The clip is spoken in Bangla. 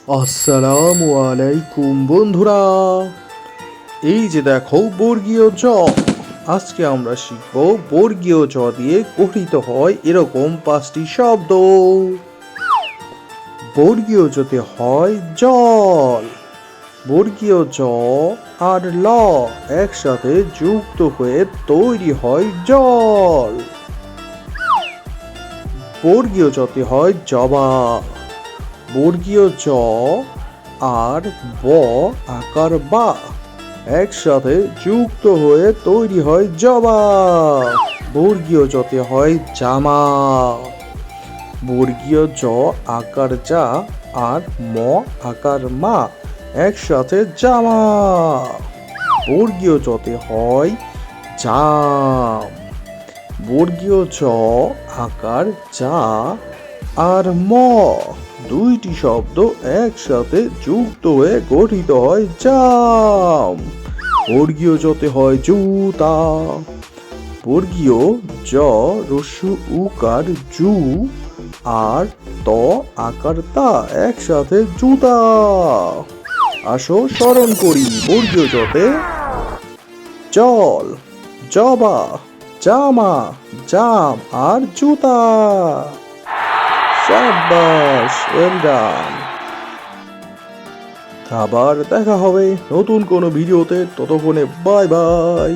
আসসালামু আলাইকুম বন্ধুরা। এই যে দেখো বর্গীয় জ। আজকে আমরা শিখব বর্গীয় জ দিয়ে গঠিত হয় এরকম 5টি শব্দ। বর্গীয় জতে হয় জল। বর্গীয় জ আর ল একসাথে যুক্ত হয়ে তৈরি হয় জল। বর্গীয় জতে হয় জবা। বর্গীয় জ আর ব আকার বা একসাথে যুক্ত হয়ে তৈরি হয় জবা। বর্গীয় জতে হয় জামা। বর্গীয় জ আকার যা আর ম আকার মা একসাথে জামা। বর্গীয় জতে হয় জাম। বর্গীয় জ আকার যা আর ম দুইটি শব্দ একসাথে যুক্ত হয়ে গঠিত হয় জাম। বর্গীয় জতে হয় জুতা। বর্গীয় জ রস্যু উকার জু আর ত আকার তা একসাথে জুতা। আসো স্মরণ করি বর্গীয় জতে জল, জবা, জামা, জাম আর জুতা। শাবাশ, ওয়েল ডান। আবার দেখা হবে নতুন কোনো ভিডিওতে, ততক্ষণে বাই বাই।